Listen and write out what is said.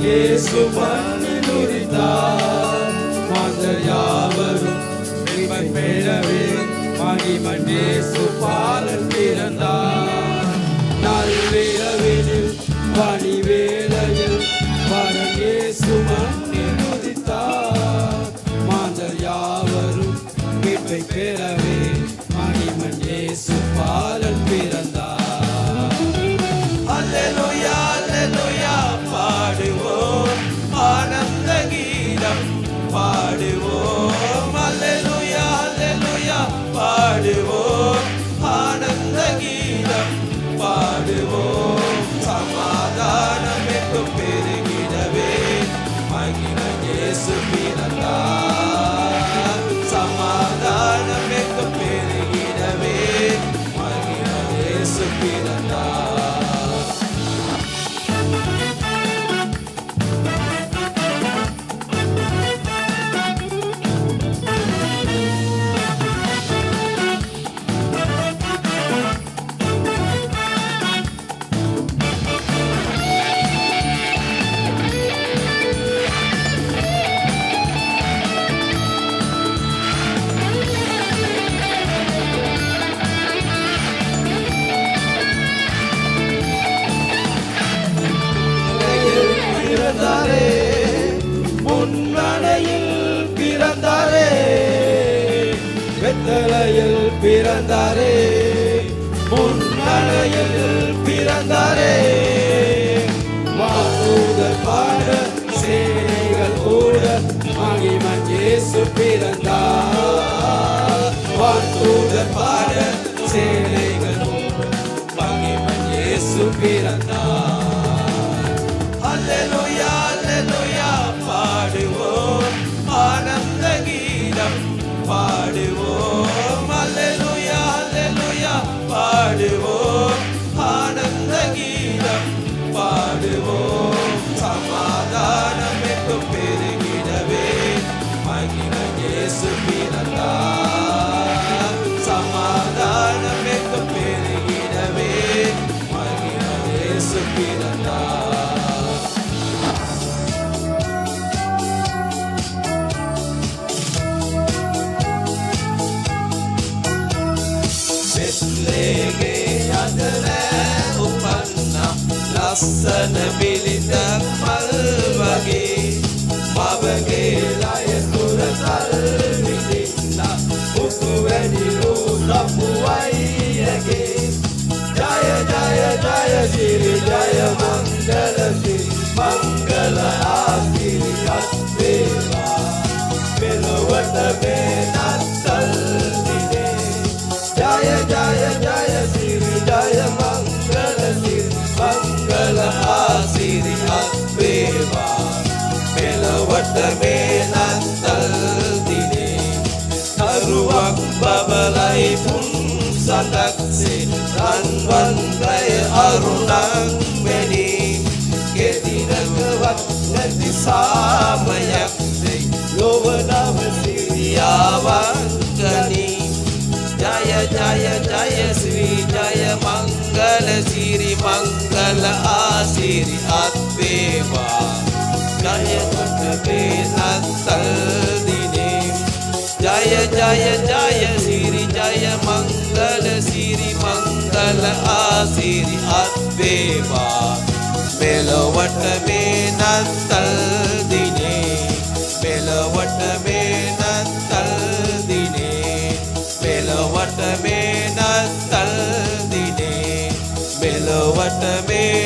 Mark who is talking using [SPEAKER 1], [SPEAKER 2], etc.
[SPEAKER 1] இயேசு மண்ணில் உதித்தார். மாந்தர் யாவரும் மீட்பை பெறவே மகிமன் இயேசு பாலன் பிறந்தார். நள்ளிரவினில் பனி வேளையில் பரன் இயேசு மண்ணில் உதித்தார். மாந்தர் யாவரும் மீட்பை பெறவே மகிமன் இயேசு பாலன் பிறந்தார். அல்லேலூயா அல்லேலூயா பாடுவோம், ஆனந்த கீதம் பாடுவோம். அல்லேலூயா அல்லேலூயா பாடுவோம், ஆனந்த கீதம் பாடுவோம். சமாதானம் எங்கும் பெருகிடவே மகிமன் இயேசு பிறந்தார். சமாதானம் எங்கும் பெருகிடவே மகிமன் இயேசு பிறந்தார். முன்னணையில் பிறந்தாரே, வெத்தலையில் பிறந்தாரே, முன்னணையில் பிறந்தாரே. வானூதர் பாட சேனைகள் கூட மகிமன் இயேசு பிறந்தார். வானூதர் பாட சேனைகள் மகிமன் இயேசு பிறந்தார். அல்லேலூயா அல்லேலூயா பாடுவோம், ஆனந்த கீதம் பாடுவோம். அல்லேலூயா அல்லேலூயா பாடுவோம், ஆனந்த கீதம் பாடுவோம். சமாதானம் எங்கும் பெருகிடவே மகிமன் இயேசு பிறந்தார். சமாதானம் எங்கும் பெருகிடவே மகிமன் இயேசு பிறந்தார். ලස්සන බිලිඳක් මල් වගේ මවගේ ලය සුර සල් විඳින්න උතු වැඩි රූපුවයියගේ ජය ජය ජය සිරි ජය මංගල සිරි මංගල ආශිර්වාද වේවා මෙලොවට වෙනස්සල් දිනේ ජය ජය ජය සිරි ජය මංගල සිරි मंगल आशीर्वाद वेवा मेलवट मेनंतल दिने तरुवक बबलाई पुंसलक्से रन्वन्त्रय अरुणं मेनि केदिनकवत् नति सामयक्से लोवनव सिरियावङ्गनि जय जय जय श्री जय मंगल श्री मंगल आशीर्वाद वेवा जय वेनंतल दिने जय जय जय श्री जय मंगल श्री मंगल आशीर्वाद वेवा मेलवट वेनंतल दिने मेलवट वेनंतल दिने मेलवट वेनंतल दिने मेलवट में